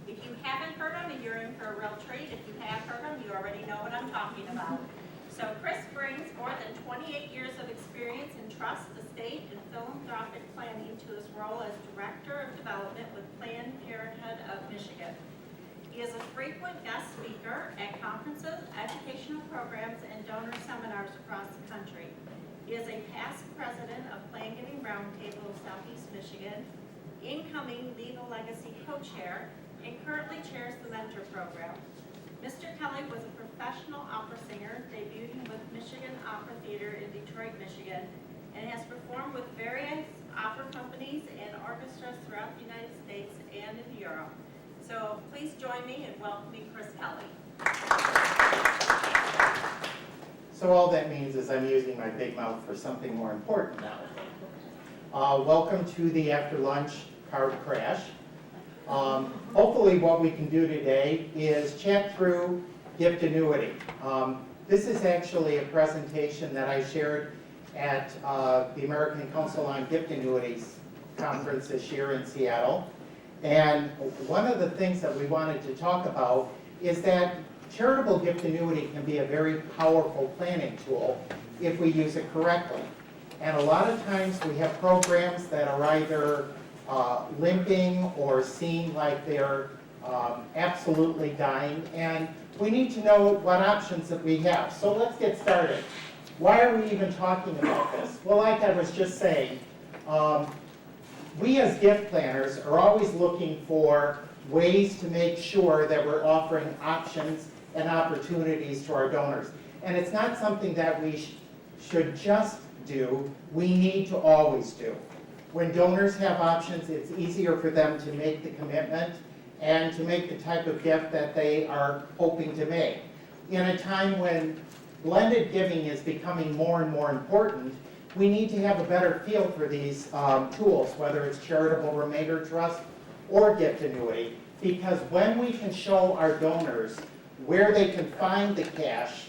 If you haven't heard them, you're in for a real treat. If you have heard them, you already know what I'm talking about. So Chris brings more than 28 years of experience in trust, estate, and philanthropic planning to his role as Director of Development with Planned Parenthood of Michigan. He is a frequent guest speaker at conferences, educational programs, and donor seminars across the country. He is a past president of Plan Giving Roundtable of Southeast Michigan, incoming Leave a Legacy co-chair, and currently chairs the Mentor Program. Mr. Kelly was a professional opera singer, debuting with Michigan Opera Theater in Detroit, Michigan, and has performed with various opera companies and orchestras throughout the United States and in Europe. So please join me in welcoming Chris Kelly. So all that means is I'm using my big mouth for something more important now. Welcome to the after lunch card crash. Hopefully what we can do today is chat through gift annuity. This is actually a presentation that I shared at the American Council on Gift Annuities conference this year in Seattle. And one of the things that we wanted to talk about is that charitable gift annuity can be a very powerful planning tool if we use it correctly. And a lot of times we have programs that are either limping or seem like they're absolutely dying, and we need to know what options that we have. So let's get started. Why are we even talking about this? Well, like I was just saying, we as gift planners are always looking for ways to make sure that we're offering options and opportunities to our donors. And it's not something that we should just do, we need to always do. When donors have options, it's easier for them to make the commitment and to make the type of gift that they are hoping to make. In a time when blended giving is becoming more and more important, we need to have a better feel for these tools, whether it's charitable remainder trust or gift annuity, because when we can show our donors where they can find the cash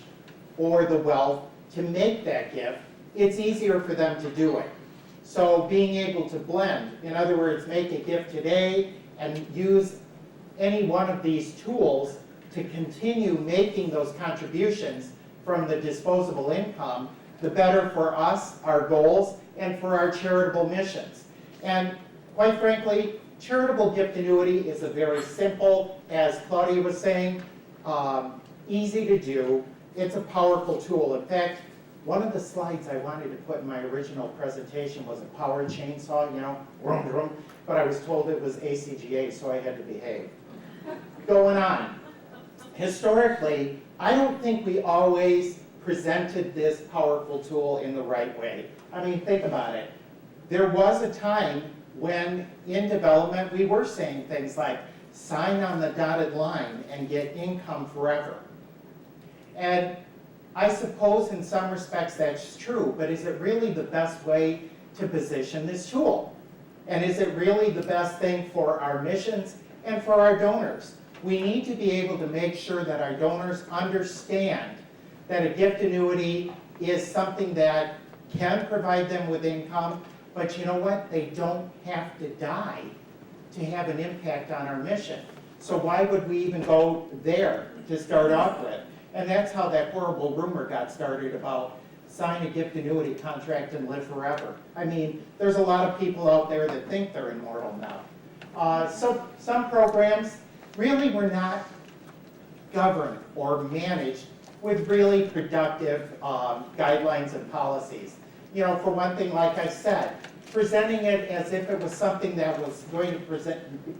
or the wealth to make that gift, it's easier for them to do it. So being able to blend, in other words, make a gift today and use any one of these tools to continue making those contributions from the disposable income, the better for us, our goals, and for our charitable missions. And quite frankly, charitable gift annuity is a very simple, as Claudia was saying, easy to do. It's a powerful tool. In fact, one of the slides I wanted to put in my original presentation was a power chainsaw, you know, vroom, vroom, but I was told it was ACGA, so I had to behave. Going on. Historically, I don't think we always presented this powerful tool in the right way. I mean, think about it. There was a time when in development we were saying things like, sign on the dotted line and get income forever. And I suppose in some respects that's true, but is it really the best way to position this tool? And is it really the best thing for our missions and for our donors? We need to be able to make sure that our donors understand that a gift annuity is something that can provide them with income, but you know what? They don't have to die to have an impact on our mission. So why would we even go there to start off with? And that's how that horrible rumor got started about sign a gift annuity contract and live forever. I mean, there's a lot of people out there that think they're immortal now. So some programs really were not governed or managed with really productive guidelines and policies. You know, for one thing, like I said, presenting it as if it was something that was going to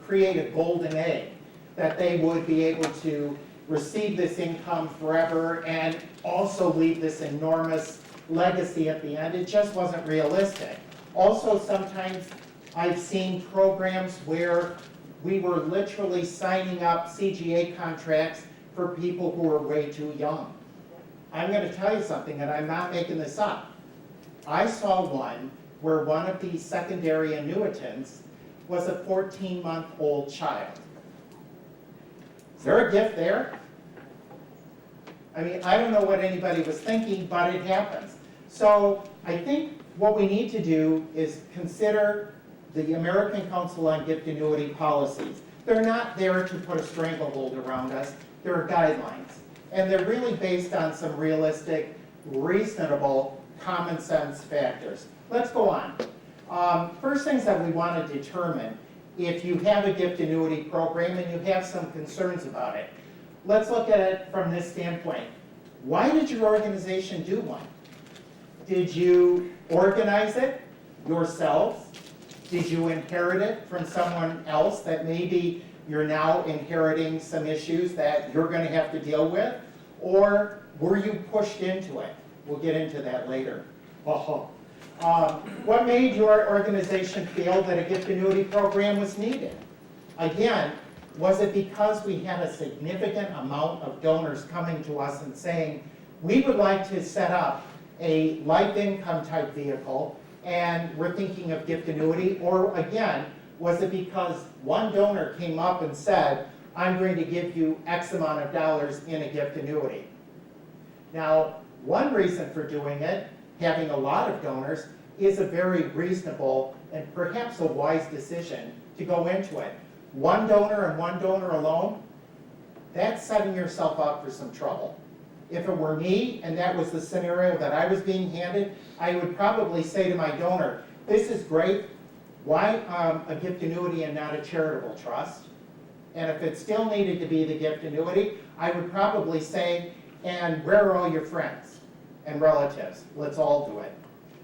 create a golden egg, that they would be able to receive this income forever and also leave this enormous legacy at the end. It just wasn't realistic. Also, sometimes I've seen programs where we were literally signing up CGA contracts for people who are way too young. I'm going to tell you something, and I'm not making this up. I saw one where one of the secondary annuitants was a 14-month-old child. Is there a gift there? I mean, I don't know what anybody was thinking, but it happens. So I think what we need to do is consider the American Council on Gift Annuity policies. They're not there to put a stranglehold around us. They're guidelines. And they're really based on some realistic, reasonable, common sense factors. Let's go on. First things that we want to determine if you have a gift annuity program and you have some concerns about it. Let's look at it from this standpoint. Why did your organization do one? Did you organize it yourselves? Did you inherit it from someone else that maybe you're now inheriting some issues that you're going to have to deal with? Or were you pushed into it? We'll get into that later. What made your organization feel that a gift annuity program was needed? Again, was it because we had a significant amount of donors coming to us and saying, we would like to set up a life income type vehicle and we're thinking of gift annuity? Or again, was it because one donor came up and said, I'm going to give you X amount of dollars in a gift annuity? Now, one reason for doing it, having a lot of donors, is a very reasonable and perhaps a wise decision to go into it. One donor and one donor alone, that's setting yourself up for some trouble. If it were me and that was the scenario that I was being handed, I would probably say to my donor, this is great, why a gift annuity and not a charitable trust? And if it still needed to be the gift annuity, I would probably say, and where are all your friends and relatives? Let's all do it.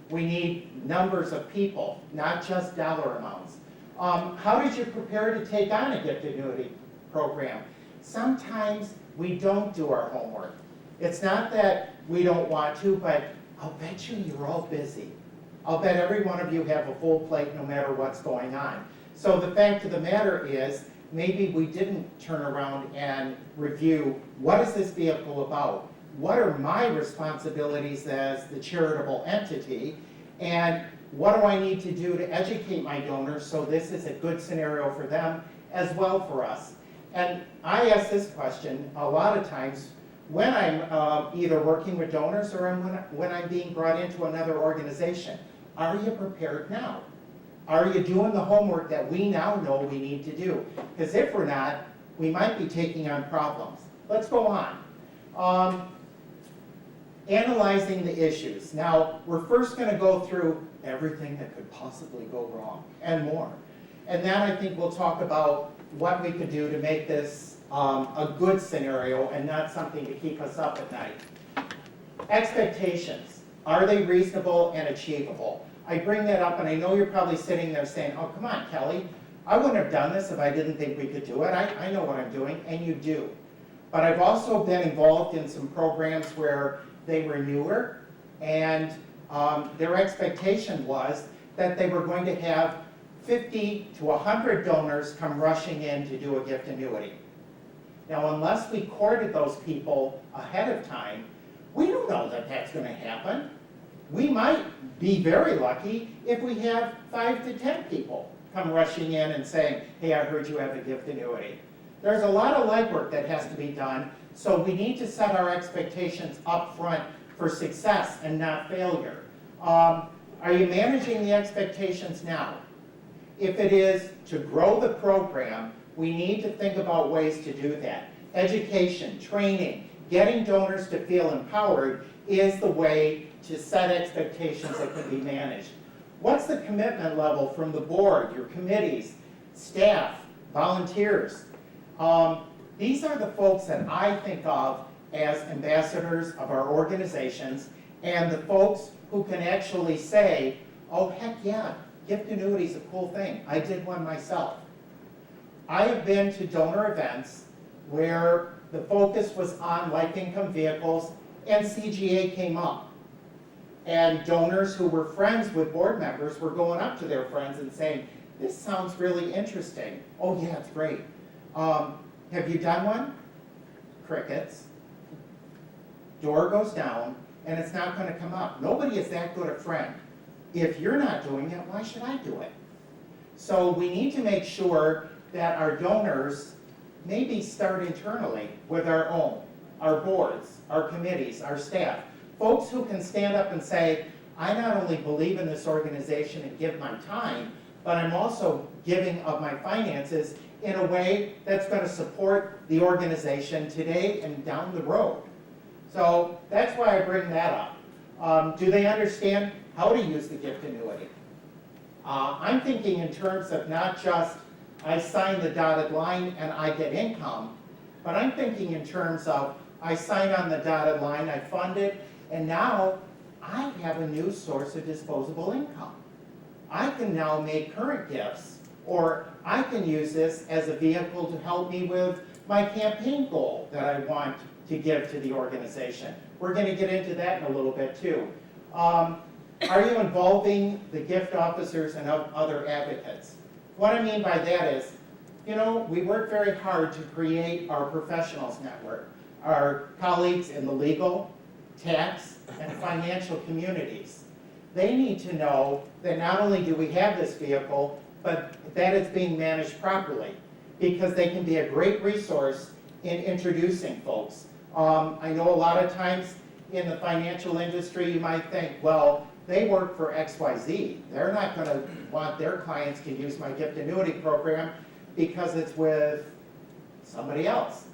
We need numbers of people, not just dollar amounts. How did you prepare to take on a gift annuity program? Sometimes we don't do our homework. It's not that we don't want to, but I'll bet you're all busy. I'll bet every one of you have a full plate no matter what's going on. So the fact of the matter is, maybe we didn't turn around and review, what is this vehicle about? What are my responsibilities as the charitable entity? And what do I need to do to educate my donors so this is a good scenario for them as well for us? And I ask this question a lot of times when I'm either working with donors or when I'm being brought into another organization. Are you prepared now? Are you doing the homework that we now know we need to do? Because if we're not, we might be taking on problems. Let's go on. Analyzing the issues. Now, we're first going to go through everything that could possibly go wrong and more. And then I think we'll talk about what we could do to make this a good scenario and not something to keep us up at night. Expectations. Are they reasonable and achievable? I bring that up, and I know you're probably sitting there saying, oh, come on, Kelly. I wouldn't have done this if I didn't think we could do it. I know what I'm doing, and you do. But I've also been involved in some programs where they were newer, and their expectation was that they were going to have 50 to 100 donors come rushing in to do a gift annuity. Now, unless we courted those people ahead of time, we don't know that that's going to happen. We might be very lucky if we have 5 to 10 people come rushing in and saying, hey, I heard you have a gift annuity. There's a lot of legwork that has to be done, so we need to set our expectations up front for success and not failure. Are you managing the expectations now? If it is to grow the program, we need to think about ways to do that. Education, training, getting donors to feel empowered is the way to set expectations that can be managed. What's the commitment level from the board, your committees, staff, volunteers? These are the folks that I think of as ambassadors of our organizations and the folks who can actually say, oh, heck yeah, gift annuity is a cool thing. I did one myself. I have been to donor events where the focus was on life income vehicles and CGA came up. And donors who were friends with board members were going up to their friends and saying, this sounds really interesting. Oh yeah, it's great. Have you done one? Crickets. Door goes down and it's not going to come up. Nobody is that good a friend. If you're not doing it, why should I do it? So we need to make sure that our donors maybe start internally with our own, our boards, our committees, our staff. Folks who can stand up and say, I not only believe in this organization and give my time, but I'm also giving of my finances in a way that's going to support the organization today and down the road. So that's why I bring that up. Do they understand how to use the gift annuity? I'm thinking in terms of not just I sign the dotted line and I get income, but I'm thinking in terms of I sign on the dotted line, I fund it, and now I have a new source of disposable income. I can now make current gifts, or I can use this as a vehicle to help me with my campaign goal that I want to give to the organization. We're going to get into that in a little bit too. Are you involving the gift officers and other advocates? What I mean by that is, you know, we work very hard to create our professionals network, our colleagues in the legal, tax, and financial communities. They need to know that not only do we have this vehicle, but that it's being managed properly, because they can be a great resource in introducing folks. I know a lot of times in the financial industry, you might think, well, they work for XYZ. They're not going to want their clients to use my gift annuity program because it's with somebody else.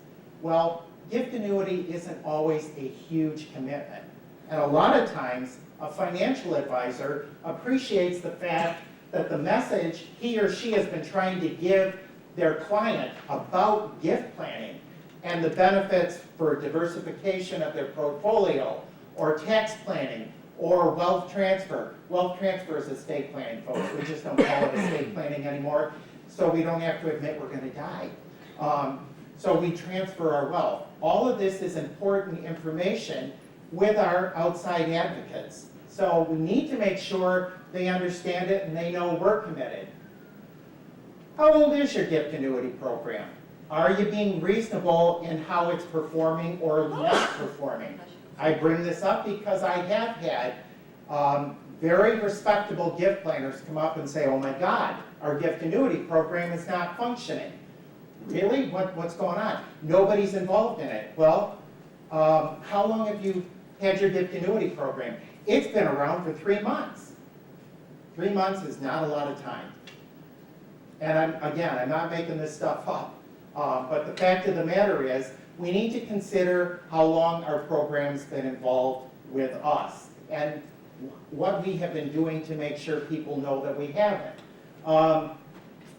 Well, gift annuity isn't always a huge commitment. And a lot of times, a financial advisor appreciates the fact that the message he or she has been trying to give their client about gift planning and the benefits for diversification of their portfolio, or tax planning, or wealth transfer. Wealth transfer is estate planning, folks. We just don't call it estate planning anymore, so we don't have to admit we're going to die. So we transfer our wealth. All of this is important information with our outside advocates. So we need to make sure they understand it and they know we're committed. How old is your gift annuity program? Are you being reasonable in how it's performing or not performing? I bring this up because I have had very respectable gift planners come up and say, oh my God, our gift annuity program is not functioning. Really? What's going on? Nobody's involved in it. Well, how long have you had your gift annuity program? It's been around for 3 months. 3 months is not a lot of time. And I'm not making this stuff up. But the fact of the matter is, we need to consider how long our program's been involved with us and what we have been doing to make sure people know that we have it.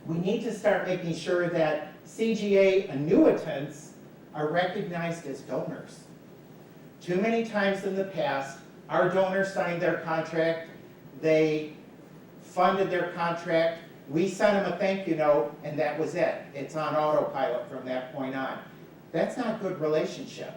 We need to start making sure that CGA annuitants are recognized as donors. Too many times in the past, our donors signed their contract, they funded their contract, we sent them a thank you note, and that was it. It's on autopilot from that point on. That's not a good relationship.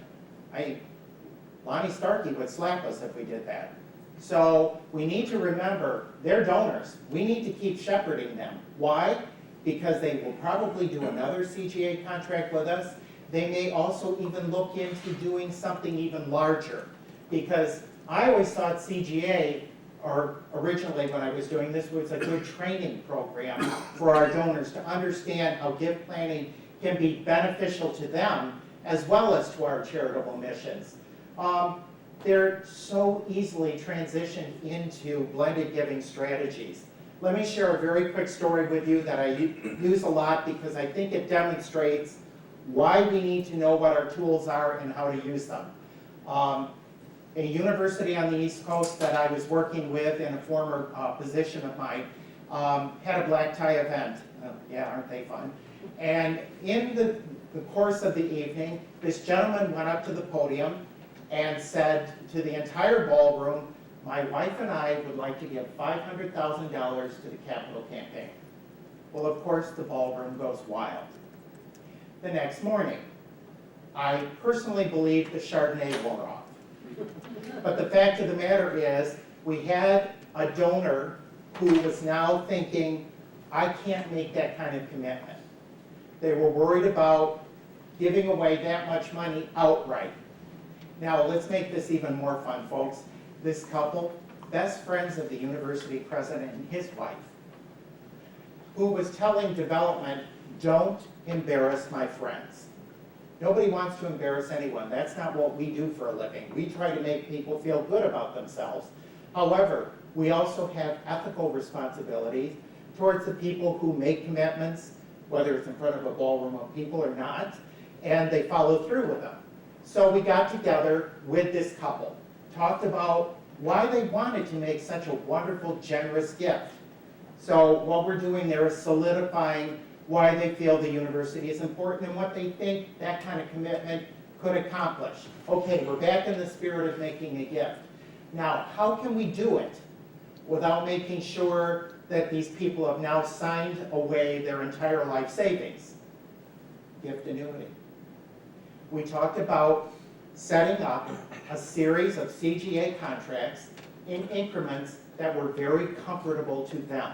Lonnie Starkey would slap us if we did that. So we need to remember, they're donors. We need to keep shepherding them. Why? Because they will probably do another CGA contract with us. They may also even look into doing something even larger. Because I always thought CGA, or originally when I was doing this, was a good training program for our donors to understand how gift planning can be beneficial to them as well as to our charitable missions. They're so easily transitioned into blended giving strategies. Let me share a very quick story with you that I use a lot because I think it demonstrates why we need to know what our tools are and how to use them. A university on the East Coast that I was working with in a former position of mine had a black tie event. Yeah, aren't they fun? And in the course of the evening, this gentleman went up to the podium and said to the entire ballroom, my wife and I would like to give $500,000 to the capital campaign. Well, of course, the ballroom goes wild. The next morning, I personally believe the Chardonnay wore off. But the fact of the matter is, we had a donor who was now thinking, I can't make that kind of commitment. They were worried about giving away that much money outright. Now, let's make this even more fun, folks. This couple, best friends of the university president and his wife, who was telling development, don't embarrass my friends. Nobody wants to embarrass anyone. That's not what we do for a living. We try to make people feel good about themselves. However, we also have ethical responsibilities towards the people who make commitments, whether it's in front of a ballroom of people or not, and they follow through with them. So we got together with this couple, talked about why they wanted to make such a wonderful, generous gift. So what we're doing there is solidifying why they feel the university is important and what they think that kind of commitment could accomplish. Okay, we're back in the spirit of making a gift. Now, how can we do it without making sure that these people have now signed away their entire life savings? Gift annuity. We talked about setting up a series of CGA contracts in increments that were very comfortable to them.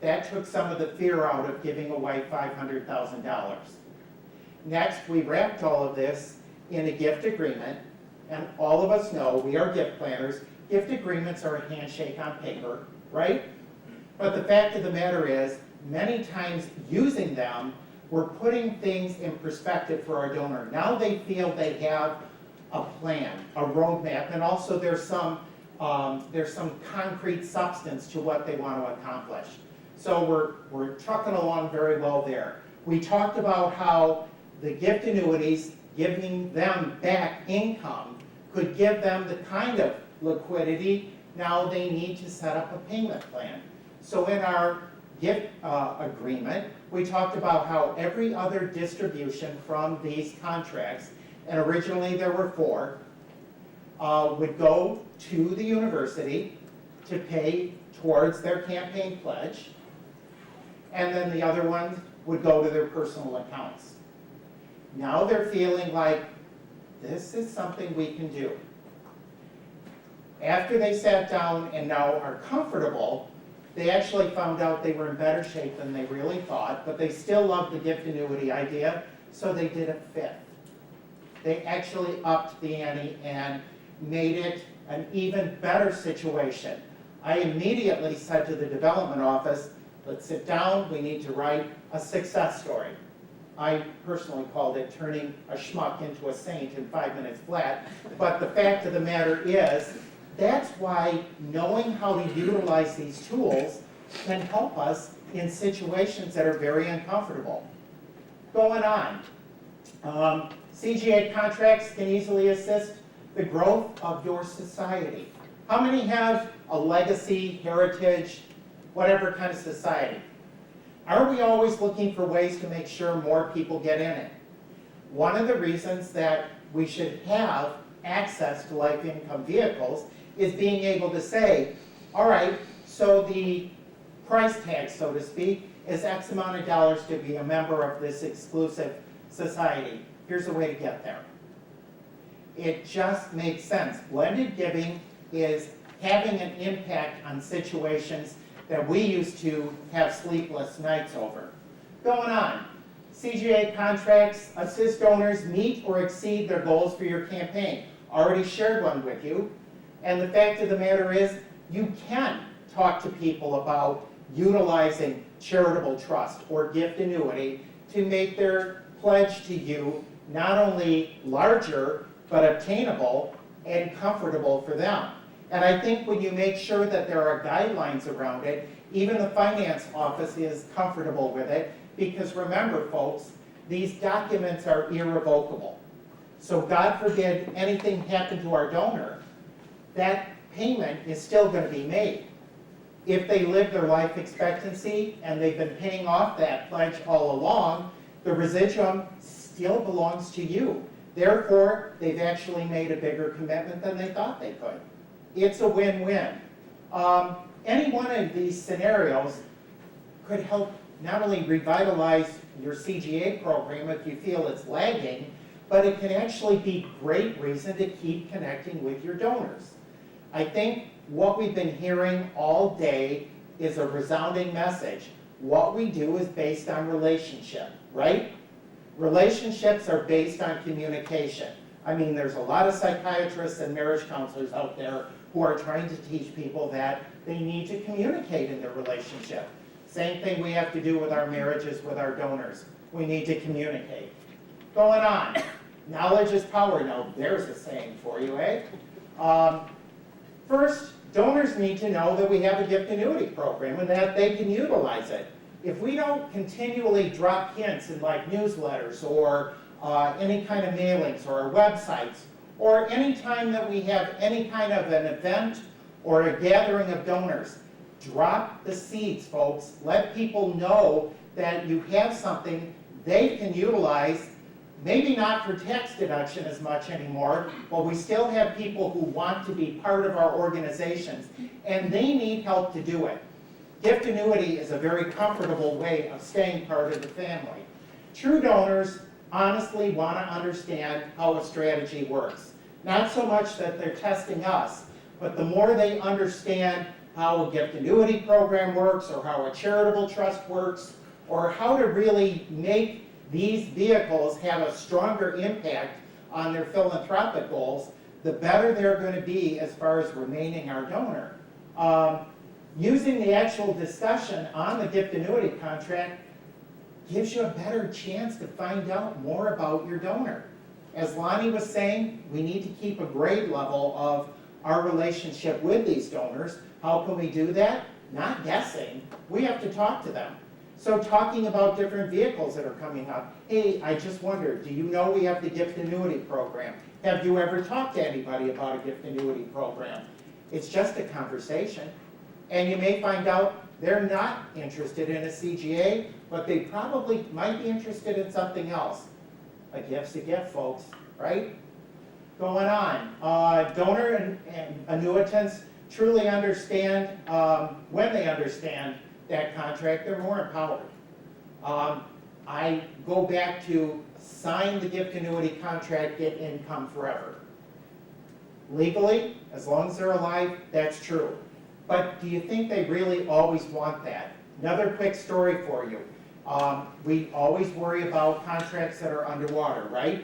That took some of the fear out of giving away $500,000. Next, we wrapped all of this in a gift agreement, and all of us know, we are gift planners, gift agreements are a handshake on paper, right? But the fact of the matter is, many times using them, we're putting things in perspective for our donor. Now they feel they have a plan, a roadmap, and also there's some concrete substance to what they want to accomplish. So we're trucking along very well there. We talked about how the gift annuities, giving them back income, could give them the kind of liquidity now they need to set up a payment plan. So in our gift agreement, we talked about how every other distribution from these contracts, and originally there were 4, would go to the university to pay towards their campaign pledge, and then the other ones would go to their personal accounts. Now they're feeling like this is something we can do. After they sat down and now are comfortable, they actually found out they were in better shape than they really thought, but they still loved the gift annuity idea, so they did a 5th. They actually upped the ante and made it an even better situation. I immediately said to the development office, let's sit down, we need to write a success story. I personally called it turning a schmuck into a saint in 5 minutes flat, but the fact of the matter is, that's why knowing how to utilize these tools can help us in situations that are very uncomfortable. Going on, CGA contracts can easily assist the growth of your society. How many have a legacy, heritage, whatever kind of society? Are we always looking for ways to make sure more people get in it? One of the reasons that we should have access to life income vehicles is being able to say, all right, so the price tag, so to speak, is X amount of dollars to be a member of this exclusive society. Here's a way to get there. It just makes sense. Blended giving is having an impact on situations that we used to have sleepless nights over. Going on, CGA contracts assist donors meet or exceed their goals for your campaign. Already shared one with you. And the fact of the matter is, you can talk to people about utilizing charitable trust or gift annuity to make their pledge to you not only larger, but obtainable and comfortable for them. And I think when you make sure that there are guidelines around it, even the finance office is comfortable with it, because remember, folks, these documents are irrevocable. So God forbid anything happened to our donor, that payment is still going to be made. If they live their life expectancy and they've been paying off that pledge all along, the residuum still belongs to you. Therefore, they've actually made a bigger commitment than they thought they could. It's a win-win. Any one of these scenarios could help not only revitalize your CGA program if you feel it's lagging, but it can actually be great reason to keep connecting with your donors. I think what we've been hearing all day is a resounding message. What we do is based on relationship, right? Relationships are based on communication. I mean, there's a lot of psychiatrists and marriage counselors out there who are trying to teach people that they need to communicate in their relationship. Same thing we have to do with our marriages, with our donors. We need to communicate. Going on, knowledge is power. Now, there's a saying for you, eh? First, Donors need to know that we have a gift annuity program and that they can utilize it. If we don't continually drop hints in like newsletters or any kind of mailings or our websites, or any time that we have any kind of an event or a gathering of donors, drop the seeds, folks. Let people know that you have something they can utilize, maybe not for tax deduction as much anymore, but we still have people who want to be part of our organizations, and they need help to do it. Gift annuity is a very comfortable way of staying part of the family. True donors honestly want to understand how a strategy works. Not so much that they're testing us, but the more they understand how a gift annuity program works, or how a charitable trust works, or how to really make these vehicles have a stronger impact on their philanthropic goals, the better they're going to be as far as remaining our donor. Using the actual discussion on the gift annuity contract gives you a better chance to find out more about your donor. As Lonnie was saying, we need to keep a grade level of our relationship with these donors. How can we do that? Not guessing. We have to talk to them. So talking about different vehicles that are coming up. Hey, I just wondered, do you know we have the gift annuity program? Have you ever talked to anybody about a gift annuity program? It's just a conversation. And you may find out they're not interested in a CGA, but they probably might be interested in something else. A gift's a gift, folks, right? Going on. Donor and annuitants truly understand, when they understand that contract, they're more empowered. I go back to sign the gift annuity contract, get income forever. Legally, as long as they're alive, that's true. But do you think they really always want that? Another quick story for you. We always worry about contracts that are underwater, right?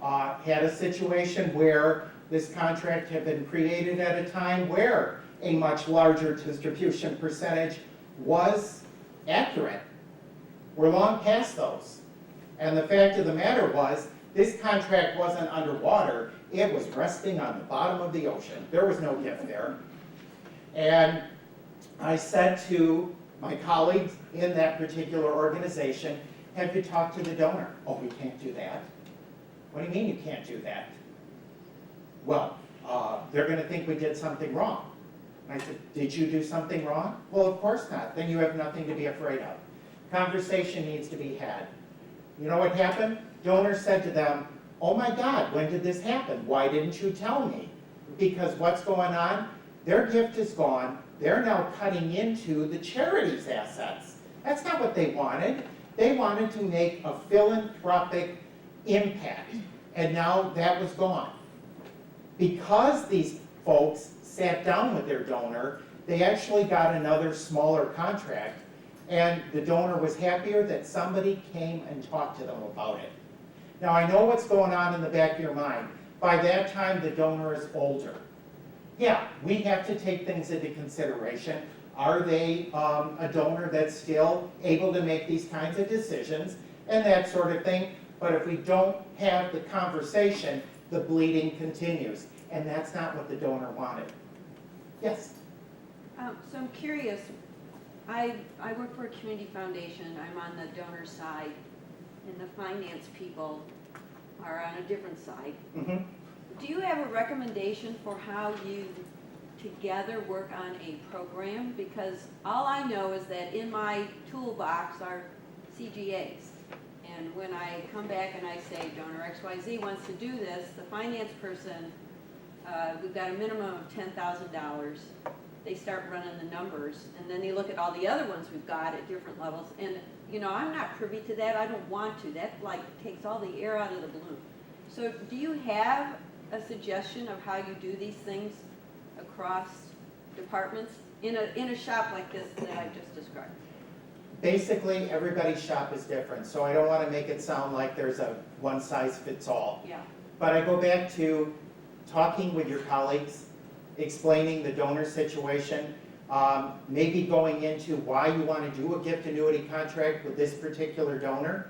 Had a situation where this contract had been created at a time where a much larger distribution percentage was accurate. We're long past those. And the fact of the matter was, this contract wasn't underwater, it was resting on the bottom of the ocean. There was no gift there. And I said to my colleagues in that particular organization, have you talked to the donor? Oh, we can't do that. What do you mean you can't do that? Well, they're going to think we did something wrong. And I said, did you do something wrong? Well, of course not. Then you have nothing to be afraid of. Conversation needs to be had. You know what happened? Donors said to them, oh my God, when did this happen? Why didn't you tell me? Because what's going on? Their gift is gone. They're now cutting into the charity's assets. That's not what they wanted. They wanted to make a philanthropic impact, and now that was gone. Because these folks sat down with their donor, they actually got another smaller contract, and the donor was happier that somebody came and talked to them about it. Now, I know what's going on in the back of your mind. By that time, the donor is older. Yeah, we have to take things into consideration. Are they a donor that's still able to make these kinds of decisions and that sort of thing? But if we don't have the conversation, the bleeding continues. And that's not what the donor wanted. Yes? So I'm curious, I work for a community foundation. I'm on the donor side, and the finance people are on a different side. Mm-hmm. Do you have a recommendation for how you together work on a program? Because all I know is that in my toolbox are CGAs. And when I come back and I say donor XYZ wants to do this, the finance person, we've got a minimum of $10,000. They start running the numbers, and then they look at all the other ones we've got at different levels. And, you know, I'm not privy to that. I don't want to. That, like, takes all the air out of the balloon. So do you have a suggestion of how you do these things across departments in a shop like this that I just described? Basically, everybody's shop is different, so I don't want to make it sound like there's a one-size-fits-all. Yeah. But I go back to talking with your colleagues, explaining the donor situation, maybe going into why you want to do a gift annuity contract with this particular donor.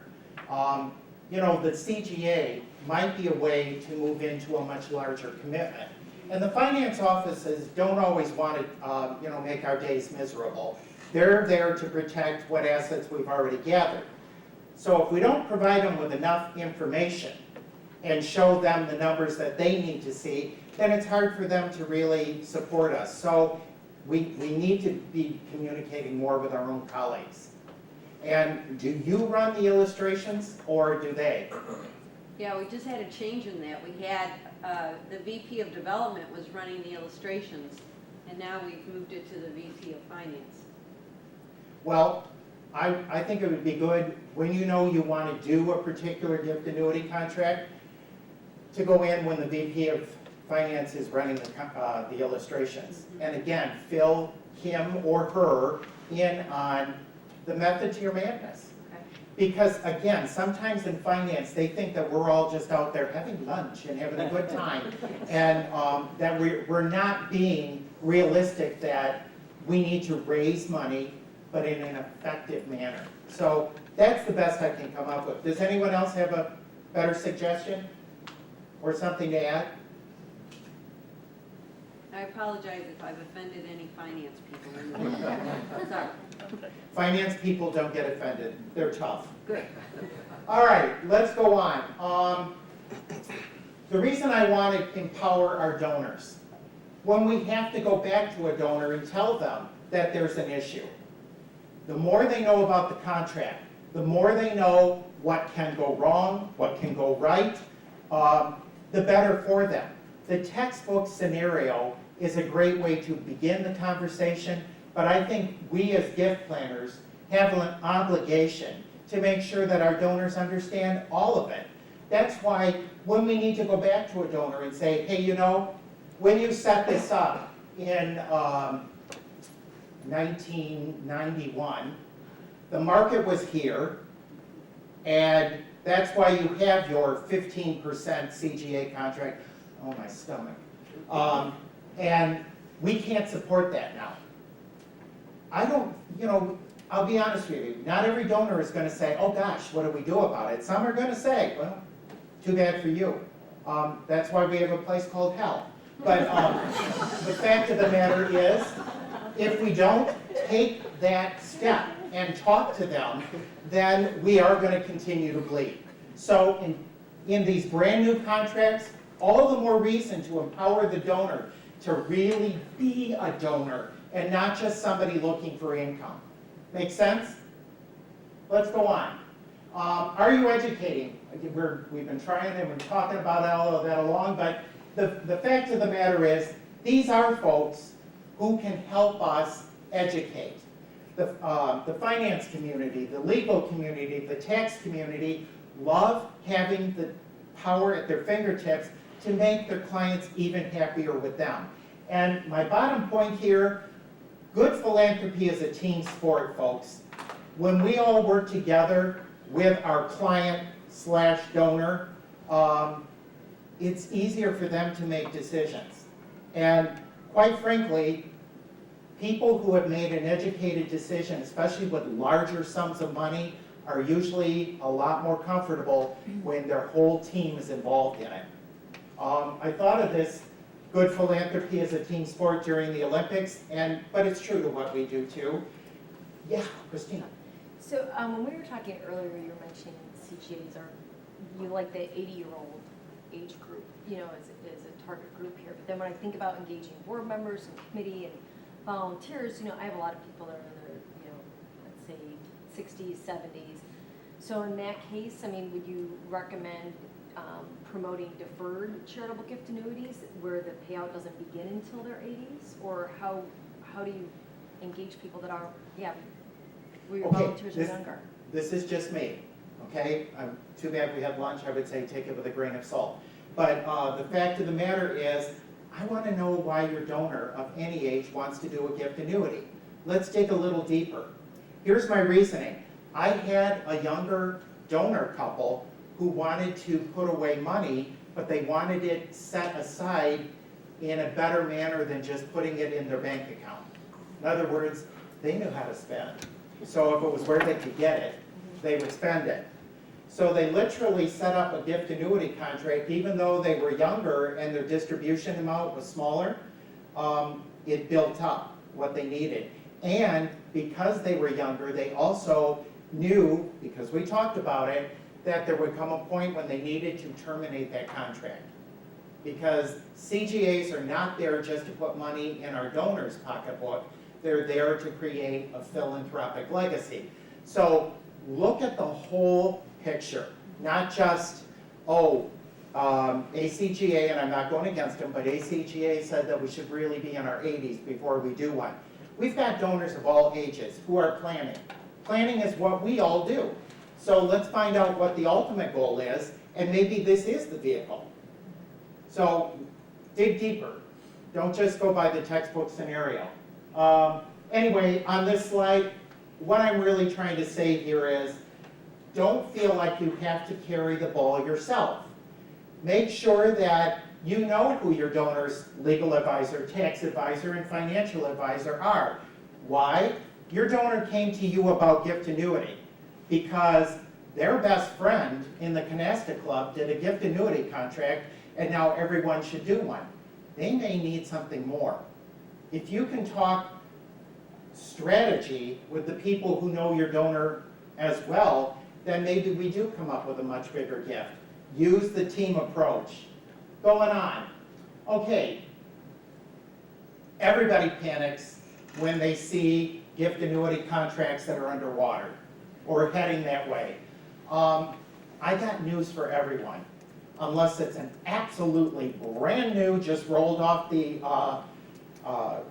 You know, the CGA might be a way to move into a much larger commitment. And the finance offices don't always want to, make our days miserable. They're there to protect what assets we've already gathered. So if we don't provide them with enough information and show them the numbers that they need to see, then it's hard for them to really support us. So we need to be communicating more with our own colleagues. And do you run the illustrations, or do they? Yeah, we just had a change in that. We had, the VP of Development was running the illustrations, and now we've moved it to the VP of Finance. Well, I think it would be good, when you know you want to do a particular gift annuity contract, to go in when the VP of Finance is running the illustrations. And again, fill him or her in on the method to your madness. Okay. Because again, sometimes in finance, they think that we're all just out there having lunch and having a good time. And that we're not being realistic that we need to raise money, but in an effective manner. So that's the best I can come up with. Does anyone else have a better suggestion or something to add? I apologize if I've offended any finance people in the room. Sorry. Finance people don't get offended. They're tough. Good. All right, let's go on. The reason I want to empower our donors, when we have to go back to a donor and tell them that there's an issue, the more they know about the contract, the more they know what can go wrong, what can go right, the better for them. The textbook scenario is a great way to begin the conversation, but I think we as gift planners have an obligation to make sure that our donors understand all of it. That's why when we need to go back to a donor and say, hey, when you set this up in 1991, the market was here, and that's why you have your 15% CGA contract. Oh, my stomach. And we can't support that now. I don't, I'll be honest with you, not every donor is going to say, oh gosh, what do we do about it? Some are going to say, well, too bad for you. That's why we have a place called hell. But the fact of the matter is, if we don't take that step and talk to them, then we are going to continue to bleed. So in these brand new contracts, all the more reason to empower the donor to really be a donor and not just somebody looking for income. Make sense? Let's go on. Are you educating? We've been trying and we're talking about all of that along, but the fact of the matter is, these are folks who can help us educate. The finance community, the legal community, the tax community love having the power at their fingertips to make their clients even happier with them. And my bottom point here, good philanthropy is a team sport, folks. When we all work together with our client/donor, it's easier for them to make decisions. And quite frankly, people who have made an educated decision, especially with larger sums of money, are usually a lot more comfortable when their whole team is involved in it. I thought of this, good philanthropy as a team sport during the Olympics, but it's true to what we do too. Yeah, Christina. So when we were talking earlier, you were mentioning CGAs are, you like the 80-year-old age group, as a target group here. But then when I think about engaging board members and committee and volunteers, I have a lot of people that are in their, let's say 60s, 70s. So in that case, would you recommend promoting deferred charitable gift annuities where the payout doesn't begin until their 80s? Or how do you engage people that are, where your volunteers are younger? This is just me, okay? Too bad we had lunch. I would say take it with a grain of salt. But the fact of the matter is, I want to know why your donor of any age wants to do a gift annuity. Let's dig a little deeper. Here's my reasoning. I had a younger donor couple who wanted to put away money, but they wanted it set aside in a better manner than just putting it in their bank account. In other words, they knew how to spend. So if it was where they could get it, they would spend it. So they literally set up a gift annuity contract, even though they were younger and their distribution amount was smaller, it built up what they needed. And because they were younger, they also knew, because we talked about it, that there would come a point when they needed to terminate that contract. Because CGAs are not there just to put money in our donors' pocketbook, they're there to create a philanthropic legacy. So look at the whole picture, not just, ACGA, and I'm not going against them, but ACGA said that we should really be in our 80s before we do one. We've got donors of all ages who are planning. Planning is what we all do. So let's find out what the ultimate goal is, and maybe this is the vehicle. So dig deeper. Don't just go by the textbook scenario. Anyway, on this slide, what I'm really trying to say here is, don't feel like you have to carry the ball yourself. Make sure that you know who your donor's legal advisor, tax advisor, and financial advisor are. Why? Your donor came to you about gift annuity because their best friend in the Canasta Club did a gift annuity contract, and now everyone should do one. They may need something more. If you can talk strategy with the people who know your donor as well, then maybe we do come up with a much bigger gift. Use the team approach. Going on. Okay, everybody panics when they see gift annuity contracts that are underwater or heading that way. I got news for everyone. Unless it's an absolutely brand new, just rolled off the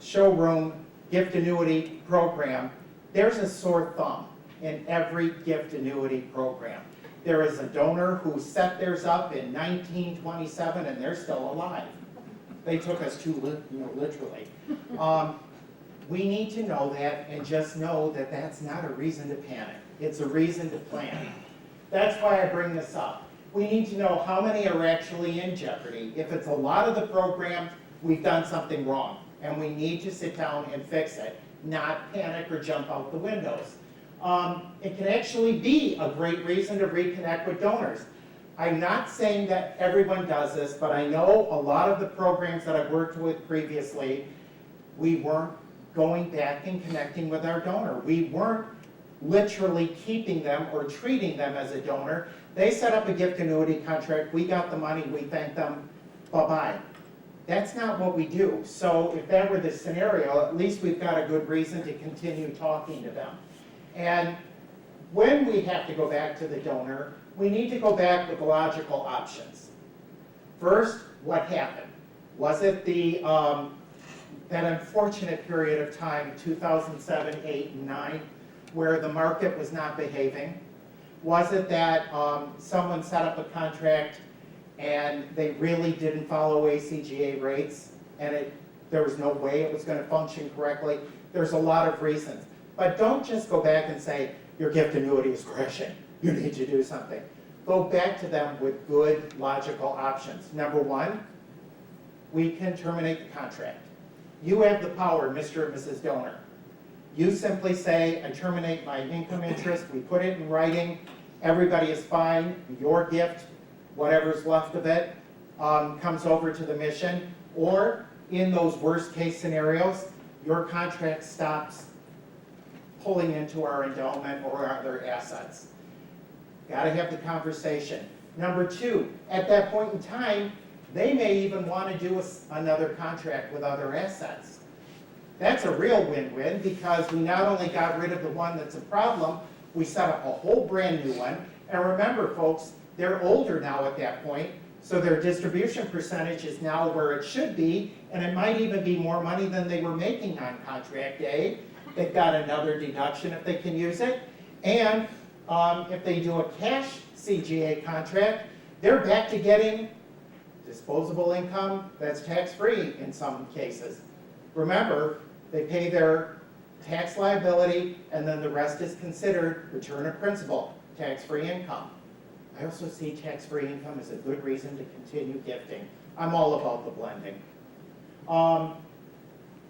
showroom gift annuity program, there's a sore thumb in every gift annuity program. There is a donor who set theirs up in 1927 and they're still alive. They took us too literally. We need to know that and just know that that's not a reason to panic. It's a reason to plan. That's why I bring this up. We need to know how many are actually in jeopardy. If it's a lot of the programs, we've done something wrong and we need to sit down and fix it, not panic or jump out the windows. It can actually be a great reason to reconnect with donors. I'm not saying that everyone does this, but I know a lot of the programs that I've worked with previously, we weren't going back and connecting with our donor. We weren't literally keeping them or treating them as a donor. They set up a gift annuity contract, we got the money, we thank them, bye-bye. That's not what we do. So if that were the scenario, at least we've got a good reason to continue talking to them. And when we have to go back to the donor, we need to go back with logical options. First, what happened? Was it that unfortunate period of time, 2007, 8, and 9, where the market was not behaving? Was it that someone set up a contract and they really didn't follow ACGA rates and there was no way it was going to function correctly? There's a lot of reasons. But don't just go back and say, your gift annuity is crashing, you need to do something. Go back to them with good, logical options. Number one, we can terminate the contract. You have the power, Mr. and Mrs. Donor. You simply say, I terminate my income interest, we put it in writing, everybody is fine, your gift, whatever's left of it, comes over to the mission, or in those worst case scenarios, your contract stops pulling into our endowment or other assets. Got to have the conversation. Number two, at that point in time, they may even want to do another contract with other assets. That's a real win-win because we not only got rid of the one that's a problem, we set up a whole brand new one. And remember, folks, they're older now at that point, so their distribution percentage is now where it should be, and it might even be more money than they were making on contract day. They've got another deduction if they can use it. And if they do a cash CGA contract, they're back to getting disposable income that's tax-free in some cases. Remember, they pay their tax liability and then the rest is considered return of principal, tax-free income. I also see tax-free income as a good reason to continue gifting. I'm all about the blending.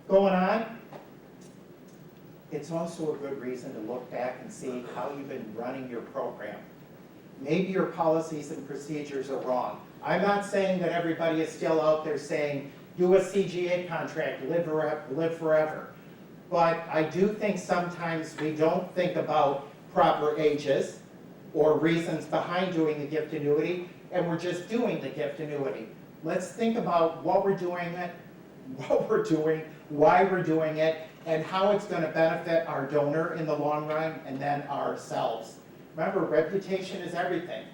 Going on, it's also a good reason to look back and see how you've been running your program. maybe your policies and procedures are wrong. I'm not saying that everybody is still out there saying, do a CGA contract, live forever. But I do think sometimes we don't think about proper ages or reasons behind doing the gift annuity, and we're just doing the gift annuity. Let's think about what we're doing, why we're doing it, and how it's going to benefit our donor in the long run, and then ourselves. Remember, reputation is everything.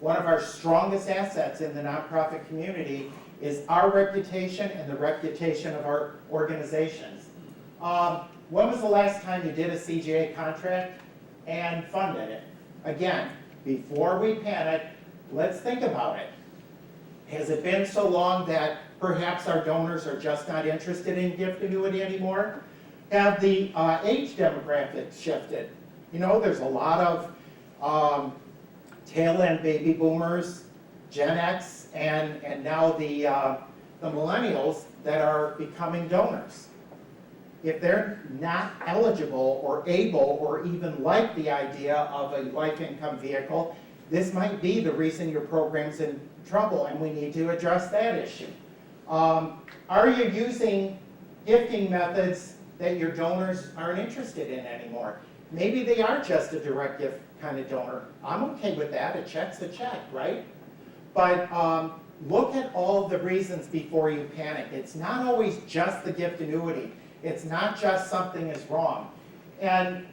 One of our strongest assets in the nonprofit community is our reputation and the reputation of our organizations. When was the last time you did a CGA contract and funded it? Again, before we panic, let's think about it. Has it been so long that perhaps our donors are just not interested in gift annuity anymore? Have the age demographics shifted? You know, there's a lot of tail-end baby boomers, Gen X, and now the millennials that are becoming donors. If they're not eligible or able or even like the idea of a life income vehicle, this might be the reason your program's in trouble, and we need to address that issue. Are you using gifting methods that your donors aren't interested in anymore? Maybe they are just a direct gift kind of donor. I'm okay with that. A check's a check, right? But look at all the reasons before you panic. It's not always just the gift annuity. It's not just something is wrong. And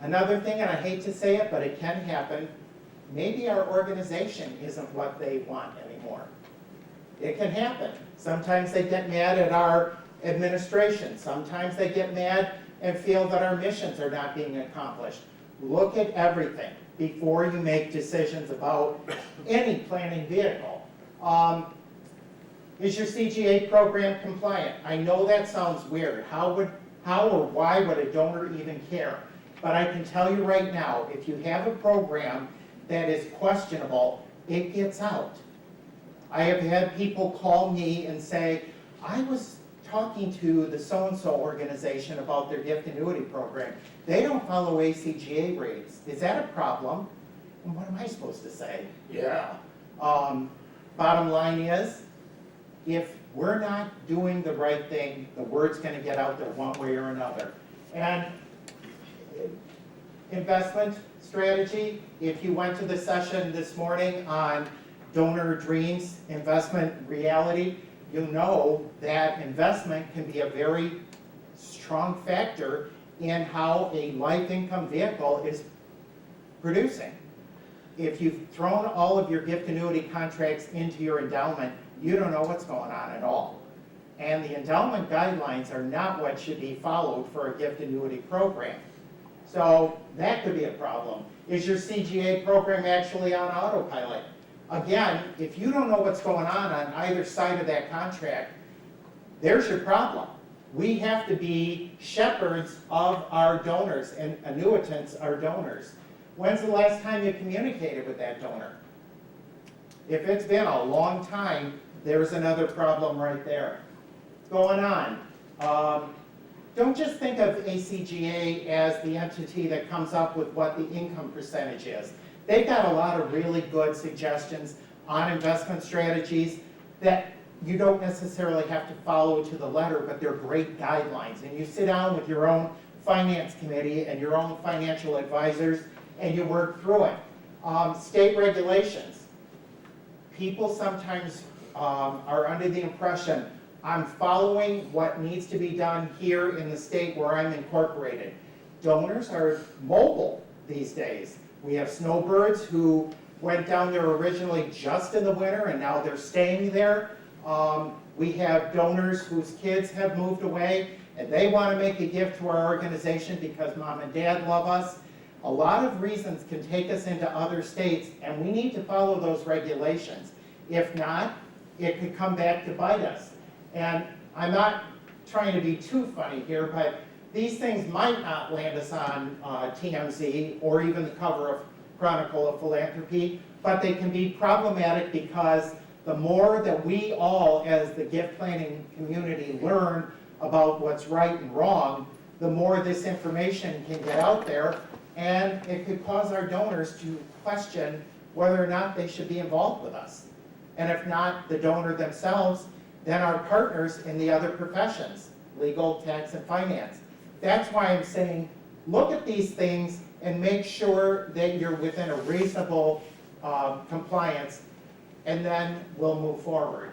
another thing, and I hate to say it, but it can happen, maybe our organization isn't what they want anymore. It can happen. Sometimes they get mad at our administration. Sometimes they get mad and feel that our missions are not being accomplished. Look at everything before you make decisions about any planning vehicle. Is your CGA program compliant? I know that sounds weird. How or why would a donor even care? But I can tell you right now, if you have a program that is questionable, it gets out. I have had people call me and say, I was talking to the so-and-so organization about their gift annuity program. They don't follow ACGA rates. Is that a problem? And what am I supposed to say? Yeah. Bottom line is, if we're not doing the right thing, the word's going to get out there one way or another. And investment strategy, if you went to the session this morning on donor dreams, investment reality, you know that investment can be a very strong factor in how a life income vehicle is producing. If you've thrown all of your gift annuity contracts into your endowment, you don't know what's going on at all. And the endowment guidelines are not what should be followed for a gift annuity program. So that could be a problem. Is your CGA program actually on autopilot? Again, if you don't know what's going on either side of that contract, there's your problem. We have to be shepherds of our donors, and annuitants are donors. When's the last time you communicated with that donor? If it's been a long time, there's another problem right there. Going on. Don't just think of ACGA as the entity that comes up with what the income percentage is. They've got a lot of really good suggestions on investment strategies that you don't necessarily have to follow to the letter, but they're great guidelines. And you sit down with your own finance committee and your own financial advisors and you work through it. State regulations. People sometimes are under the impression, I'm following what needs to be done here in the state where I'm incorporated. Donors are mobile these days. We have snowbirds who went down there originally just in the winter and now they're staying there. We have donors whose kids have moved away and they want to make a gift to our organization because mom and dad love us. A lot of reasons can take us into other states and we need to follow those regulations. If not, it could come back to bite us. And I'm not trying to be too funny here, but these things might not land us on TMZ or even the cover of Chronicle of Philanthropy, but they can be problematic because the more that we all, as the gift planning community, learn about what's right and wrong, the more this information can get out there, and it could cause our donors to question whether or not they should be involved with us. And if not the donor themselves, then our partners in the other professions, legal, tax, and finance. That's why I'm saying, look at these things and make sure that you're within a reasonable compliance, and then we'll move forward.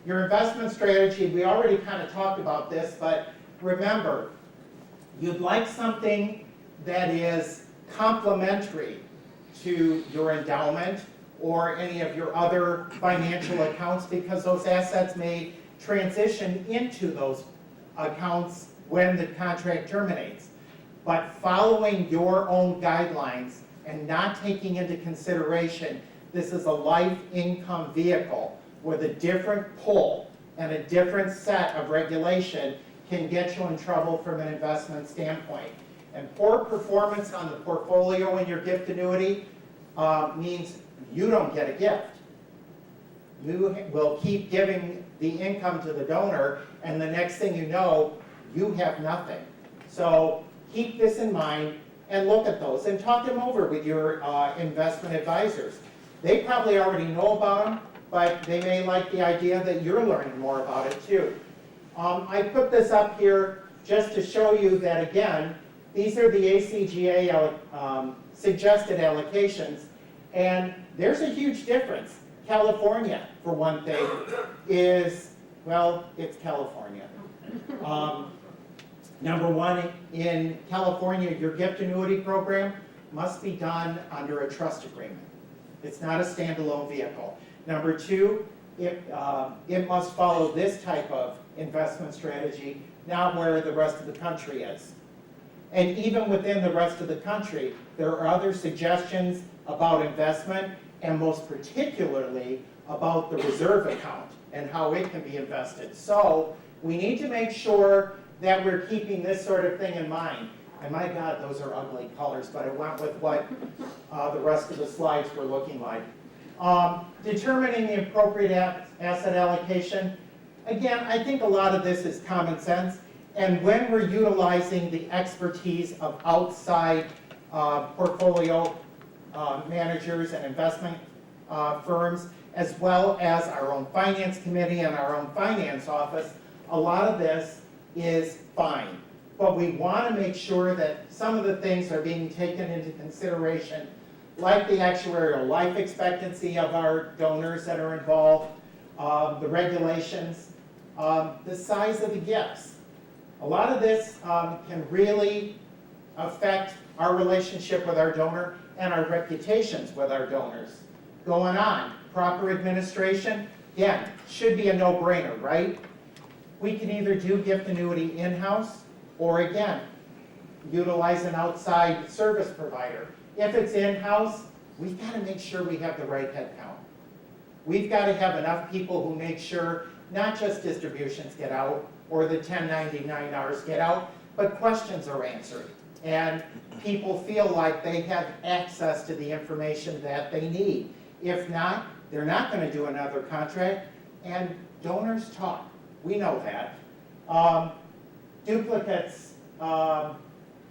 Your investment strategy, we already kind of talked about this, but remember, you'd like something that is complementary to your endowment or any of your other financial accounts, because those assets may transition into those accounts when the contract terminates. But following your own guidelines and not taking into consideration this is a life income vehicle with a different pull and a different set of regulation can get you in trouble from an investment standpoint. And poor performance on the portfolio in your gift annuity means you don't get a gift. You will keep giving the income to the donor, and the next thing you know, you have nothing. So keep this in mind and look at those and talk them over with your investment advisors. They probably already know about them, but they may like the idea that you're learning more about it too. I put this up here just to show you that, again, these are the ACGA suggested allocations, and there's a huge difference. California, for one thing, is, well, it's California. Number one, in California, your gift annuity program must be done under a trust agreement. It's not a standalone vehicle. Number two, it must follow this type of investment strategy, not where the rest of the country is. And even within the rest of the country, there are other suggestions about investment, and most particularly about the reserve account and how it can be invested. So we need to make sure that we're keeping this sort of thing in mind. And my God, those are ugly colors, but it went with what the rest of the slides were looking like. Determining the appropriate asset allocation. Again, I think a lot of this is common sense. And when we're utilizing the expertise of outside portfolio managers and investment firms, as well as our own finance committee and our own finance office, a lot of this is fine. But we want to make sure that some of the things are being taken into consideration, like the actuarial life expectancy of our donors that are involved, the regulations, the size of the gifts. A lot of this can really affect our relationship with our donor and our reputations with our donors. Going on, proper administration, again, should be a no-brainer, right? We can either do gift annuity in-house or, again, utilize an outside service provider. If it's in-house, we've got to make sure we have the right head count. We've got to have enough people who make sure not just distributions get out or the 1099-Rs get out, but questions are answered. And people feel like they have access to the information that they need. If not, they're not going to do another contract, and donors talk. We know that. Duplicates, I'm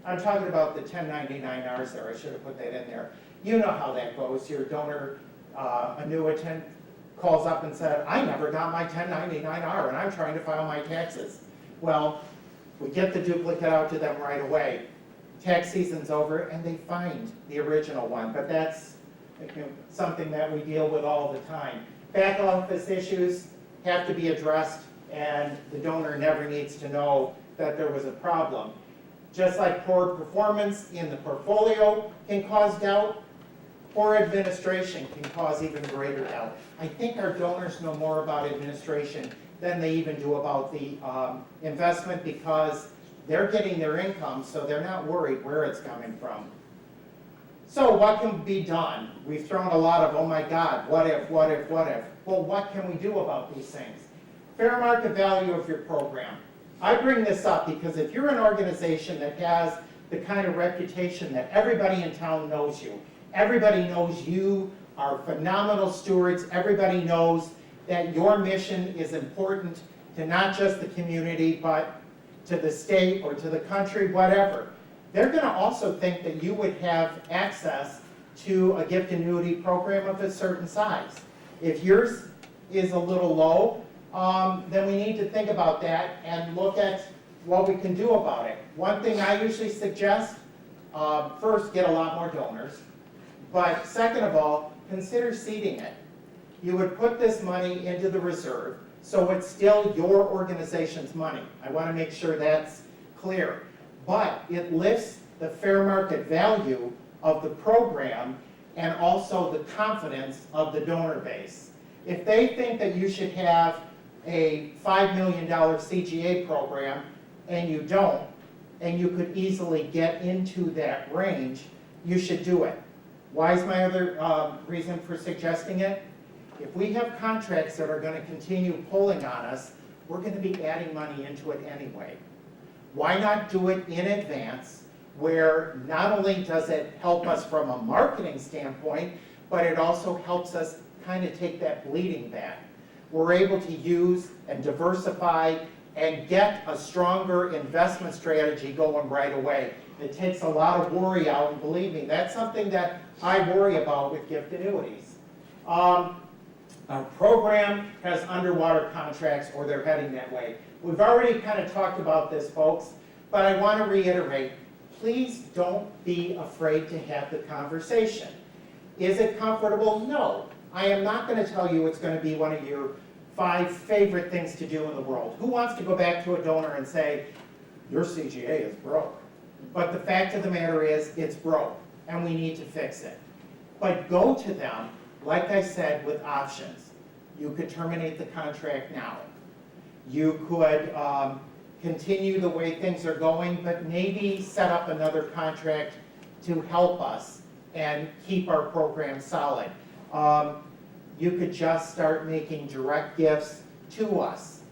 talking about the 1099-Rs there. I should have put that in there. You know how that goes. Your donor annuitant calls up and said, I never got my 1099-R and I'm trying to file my taxes. Well, we get the duplicate out to them right away. Tax season's over and they find the original one, but that's something that we deal with all the time. Back office issues have to be addressed, and the donor never needs to know that there was a problem. Just like poor performance in the portfolio can cause doubt, poor administration can cause even greater doubt. I think our donors know more about administration than they even do about the investment, because they're getting their income, so they're not worried where it's coming from. So what can be done? We've thrown a lot of, oh my God, what if, what if, what if? Well, what can we do about these things? Fair market value of your program. I bring this up because if you're an organization that has the kind of reputation that everybody in town knows you, everybody knows you are phenomenal stewards, everybody knows that your mission is important to not just the community, but to the state or to the country, whatever. They're going to also think that you would have access to a gift annuity program of a certain size. If yours is a little low, then we need to think about that and look at what we can do about it. One thing I usually suggest, first, get a lot more donors. But second of all, consider seeding it. You would put this money into the reserve, so it's still your organization's money. I want to make sure that's clear. But it lifts the fair market value of the program and also the confidence of the donor base. If they think that you should have a $5 million CGA program and you don't, and you could easily get into that range, you should do it. Why is my other reason for suggesting it? If we have contracts that are going to continue pulling on us, we're going to be adding money into it anyway. Why not do it in advance, where not only does it help us from a marketing standpoint, but it also helps us kind of take that bleeding back. We're able to use and diversify and get a stronger investment strategy going right away. It takes a lot of worry out, and believe me, that's something that I worry about with gift annuities. Our program has underwater contracts, or they're heading that way. We've already kind of talked about this, folks, but I want to reiterate, please don't be afraid to have the conversation. Is it comfortable? No. I am not going to tell you it's going to be one of your 5 favorite things to do in the world. Who wants to go back to a donor and say, your CGA is broke? But the fact of the matter is, it's broke, and we need to fix it. But go to them, like I said, with options. You could terminate the contract now. You could continue the way things are going, but maybe set up another contract to help us and keep our program solid. You could just start making direct gifts to us.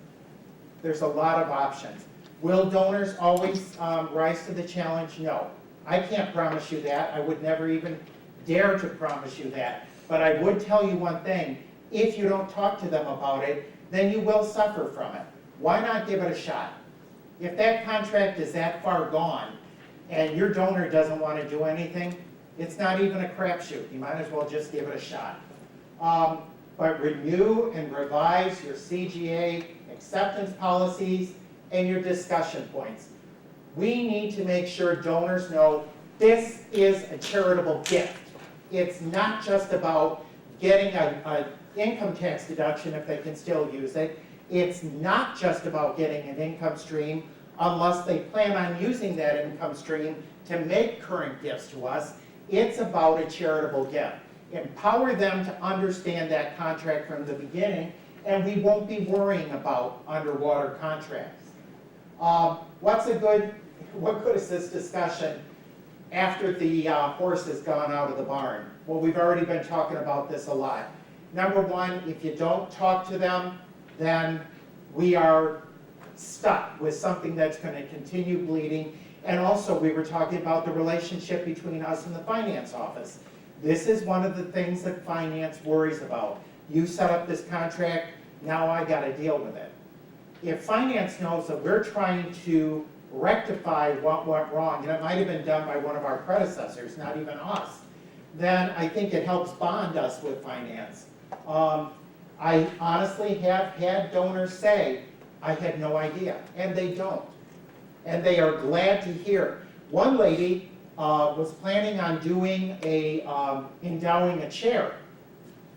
There's a lot of options. Will donors always rise to the challenge? No. I can't promise you that. I would never even dare to promise you that. But I would tell you one thing. If you don't talk to them about it, then you will suffer from it. Why not give it a shot? If that contract is that far gone and your donor doesn't want to do anything, it's not even a crapshoot. You might as well just give it a shot. But renew and revise your CGA acceptance policies and your discussion points. We need to make sure donors know this is a charitable gift. It's not just about getting an income tax deduction if they can still use it. It's not just about getting an income stream unless they plan on using that income stream to make current gifts to us. It's about a charitable gift. Empower them to understand that contract from the beginning, and we won't be worrying about underwater contracts. What good is this discussion after the horse has gone out of the barn? Well, we've already been talking about this a lot. Number one, if you don't talk to them, then we are stuck with something that's going to continue bleeding. And also, we were talking about the relationship between us and the finance office. This is one of the things that finance worries about. You set up this contract, now I got to deal with it. If finance knows that we're trying to rectify what went wrong, and it might have been done by one of our predecessors, not even us, then I think it helps bond us with finance. I honestly have had donors say, I had no idea, and they don't. And they are glad to hear. One lady was planning on doing endowing a chair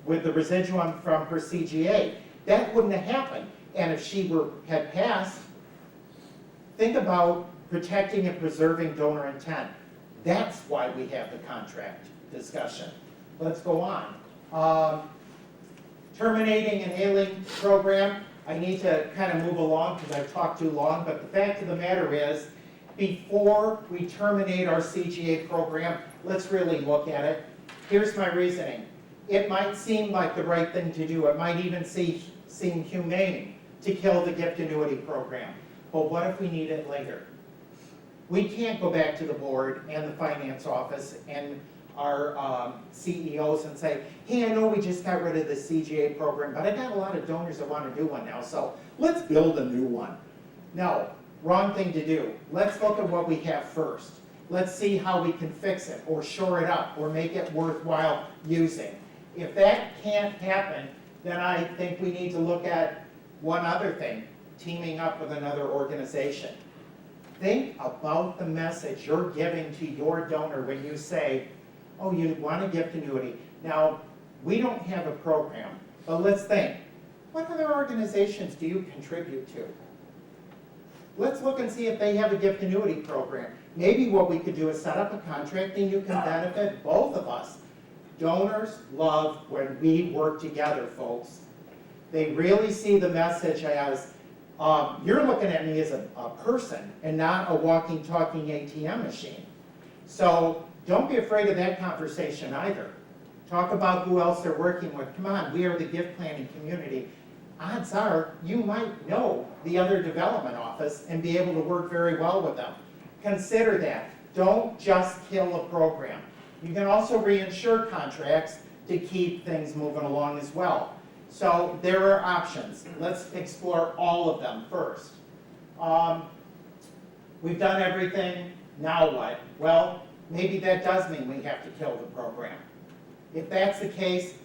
with the residuum from her CGA. That wouldn't have happened. And if she had passed, think about protecting and preserving donor intent. That's why we have the contract discussion. Let's go on. Terminating an ailing program. I need to kind of move along because I've talked too long, but the fact of the matter is, before we terminate our CGA program, let's really look at it. Here's my reasoning. It might seem like the right thing to do. It might even seem humane to kill the gift annuity program. But what if we need it later? We can't go back to the board and the finance office and our CEOs and say, hey, I know we just got rid of the CGA program, but I got a lot of donors that want to do one now, so let's build a new one. No, wrong thing to do. Let's look at what we have first. Let's see how we can fix it, or shore it up, or make it worthwhile using. If that can't happen, then I think we need to look at one other thing, teaming up with another organization. Think about the message you're giving to your donor when you say, oh, you want a gift annuity. Now, we don't have a program, but let's think. What other organizations do you contribute to? Let's look and see if they have a gift annuity program. Maybe what we could do is set up a contract and you can benefit both of us. Donors love when we work together, folks. They really see the message as, you're looking at me as a person and not a walking, talking ATM machine. So don't be afraid of that conversation either. Talk about who else they're working with. Come on, we are the gift planning community. Odds are you might know the other development office and be able to work very well with them. Consider that. Don't just kill a program. You can also reinsure contracts to keep things moving along as well. So there are options. Let's explore all of them first. We've done everything, now what? Well, maybe that does mean we have to kill the program. If that's the case,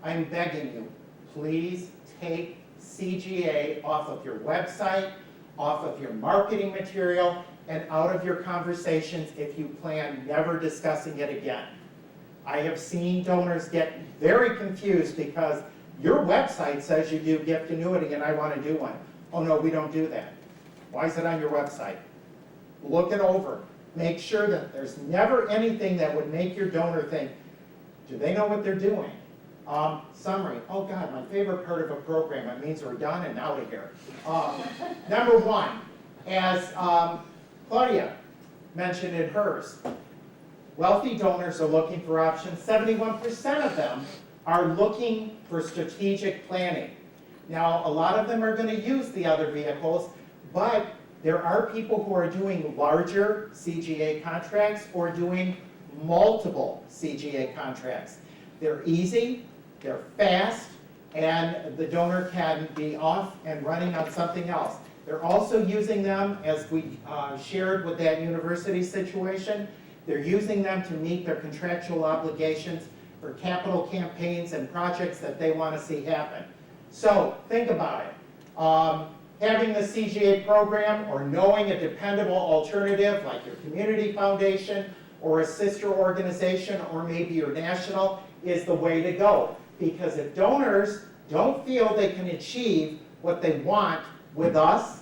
I'm begging you, please take CGA off of your website, off of your marketing material, and out of your conversations if you plan never discussing it again. I have seen donors get very confused because your website says you do gift annuity and I want to do one. Oh no, we don't do that. Why is it on your website? Look it over. Make sure that there's never anything that would make your donor think, do they know what they're doing? Summary. Oh God, my favorite part of a program. It means we're done and out of here. Number one, as Claudia mentioned in hers, wealthy donors are looking for options. 71% of them are looking for strategic planning. Now, a lot of them are going to use the other vehicles, but there are people who are doing larger CGA contracts or doing multiple CGA contracts. They're easy, they're fast, and the donor can be off and running on something else. They're also using them, as we shared with that university situation, they're using them to meet their contractual obligations for capital campaigns and projects that they want to see happen. So think about it. Having the CGA program or knowing a dependable alternative like your community foundation or a sister organization or maybe your national is the way to go. Because if donors don't feel they can achieve what they want with us,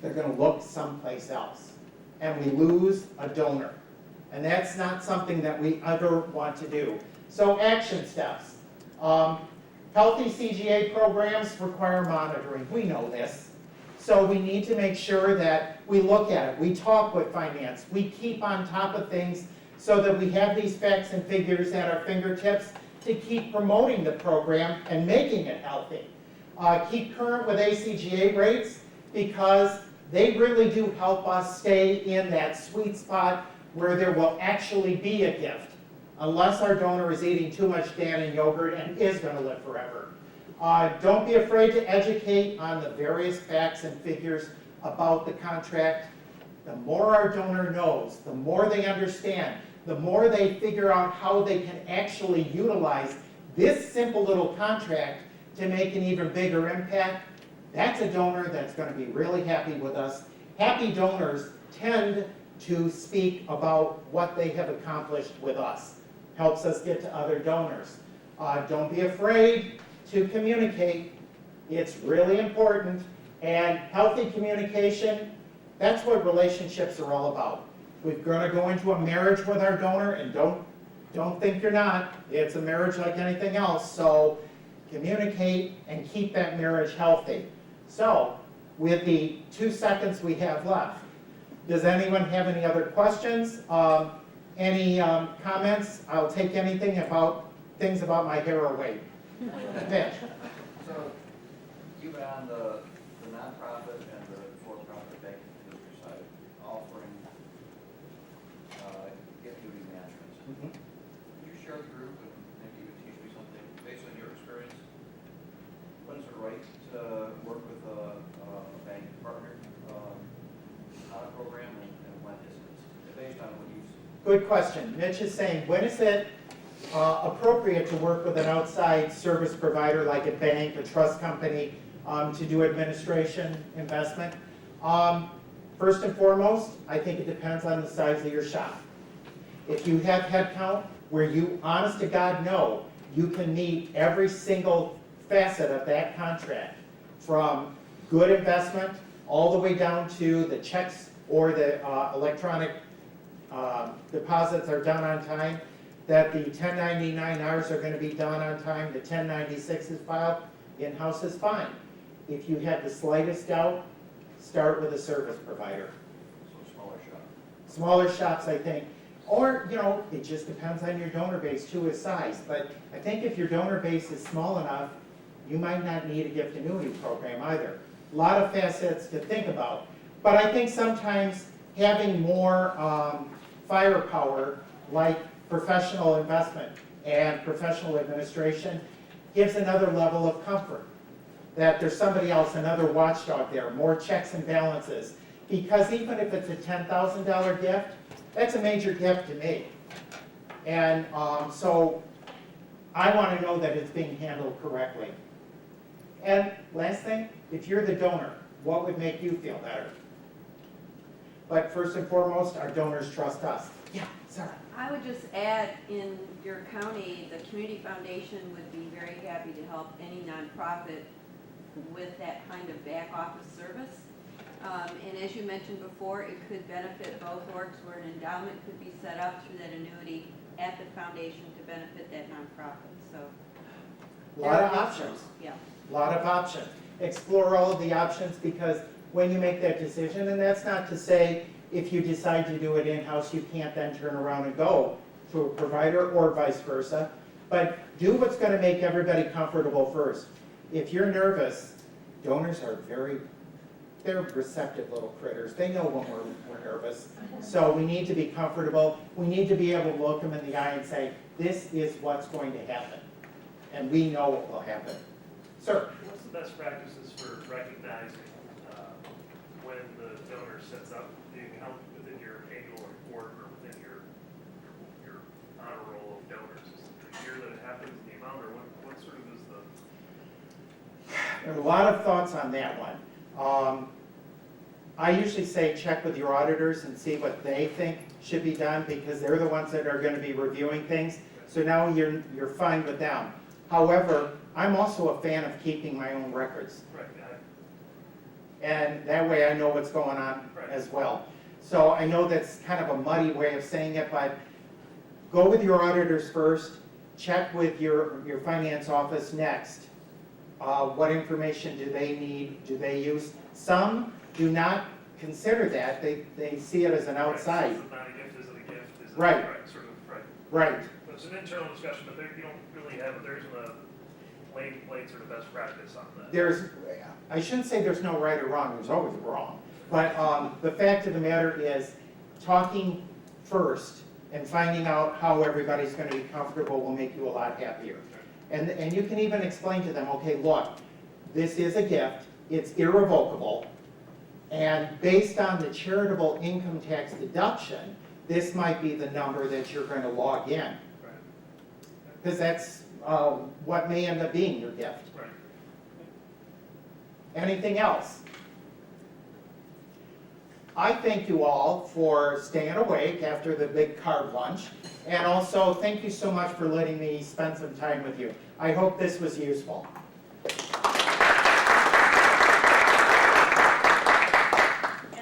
they're going to look someplace else. And we lose a donor. And that's not something that we ever want to do. So action steps. Healthy CGA programs require monitoring. We know this. So we need to make sure that we look at it. We talk with finance. We keep on top of things so that we have these facts and figures at our fingertips to keep promoting the program and making it healthy. Keep current with ACGA rates because they really do help us stay in that sweet spot where there will actually be a gift, unless our donor is eating too much Dannon yogurt and is going to live forever. Don't be afraid to educate on the various facts and figures about the contract. The more our donor knows, the more they understand, the more they figure out how they can actually utilize this simple little contract to make an even bigger impact. That's a donor that's going to be really happy with us. Happy donors tend to speak about what they have accomplished with us. Helps us get to other donors. Don't be afraid to communicate. It's really important. And healthy communication, that's what relationships are all about. We're going to go into a marriage with our donor, and don't think you're not. It's a marriage like anything else. So communicate and keep that marriage healthy. So with the 2 seconds we have left, does anyone have any other questions? Any comments? I'll take anything about things about my hair or weight. Mitch. So you've been on the nonprofit and the for-profit banking industry side, offering gift duty managements. Mhm. Could you share the group and maybe you could teach me something based on your experience? When is it right to work with a bank partner on a program and when isn't it? Based on what good question. Mitch is saying, when is it appropriate to work with an outside service provider like a bank, a trust company, to do administration, investment? First and foremost, I think it depends on the size of your shop. If you have headcount where you, honest to God, know you can meet every single facet of that contract, from good investment all the way down to the checks or the electronic deposits are done on time, that the 1099-Rs are going to be done on time, the 1096 is filed, in-house is fine. If you have the slightest doubt, start with a service provider. So smaller shop. Smaller shops, I think, or, you know, it just depends on your donor base too, its size. But I think if your donor base is small enough, you might not need a gift annuity program either. A lot of facets to think about. But I think sometimes having more firepower, like professional investment and professional administration, gives another level of comfort. That there's somebody else, another watchdog there, more checks and balances. Because even if it's a $10,000 gift, that's a major gift to me. And so I want to know that it's being handled correctly. And last thing, if you're the donor, what would make you feel better? But first and foremost, our donors trust us. Yeah, Sarah. I would just add, in your county, the community foundation would be very happy to help any nonprofit with that kind of back office service. And as you mentioned before, it could benefit both orgs, where an endowment could be set up through that annuity at the foundation to benefit that nonprofit, so. A lot of options. Yeah. A lot of options. Explore all of the options, because when you make that decision, and that's not to say if you decide to do it in-house, you can't then turn around and go to a provider or vice versa, but do what's going to make everybody comfortable first. If you're nervous, donors are they're receptive little critters. They know when we're nervous. So we need to be comfortable. We need to be able to look them in the eye and say, this is what's going to happen. And we know what will happen. Sir? What's the best practices for recognizing when the donor sets up the account within your annual report or within your honor roll of donors? Is it the year that it happens, the amount, or what sort of is the? There are a lot of thoughts on that one. I usually say check with your auditors and see what they think should be done, because they're the ones that are going to be reviewing things. So now you're fine with them. However, I'm also a fan of keeping my own records. Right. And that way I know what's going on as well. So I know that's kind of a muddy way of saying it, but go with your auditors first, check with your finance office next. What information do they need, do they use? Some do not consider that, they see it as an outside. Is it not a gift, is it a gift? Is it, Right. Sort of, right. Right, It's an internal discussion, but you don't really have, there isn't a plain sort of best practice on that. I shouldn't say there's no right or wrong, there's always wrong. But the fact of the matter is, talking first and finding out how everybody's going to be comfortable will make you a lot happier. And you can even explain to them, okay, look, this is a gift, it's irrevocable, and based on the charitable income tax deduction, this might be the number that you're going to log in. Right. Because that's what may end up being your gift. Right. Anything else? I thank you all for staying awake after the big carb lunch. And also, thank you so much for letting me spend some time with you. I hope this was useful. And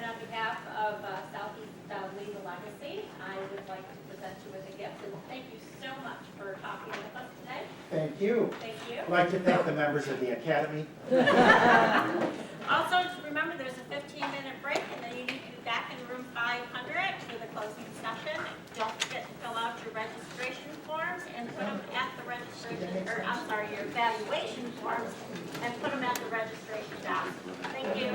on behalf of Southeast Legal Legacy, I would like to present you with a gift, and thank you so much for talking with us today. Thank you. Thank you. I'd like to thank the members of the Academy. Also, just remember, there's a 15-minute break, and then you need to be back in room 500 for the closing session. Don't forget to fill out your registration forms and put them at the registration, or I'm sorry, your evaluation forms, and put them at the registration desk. Thank you.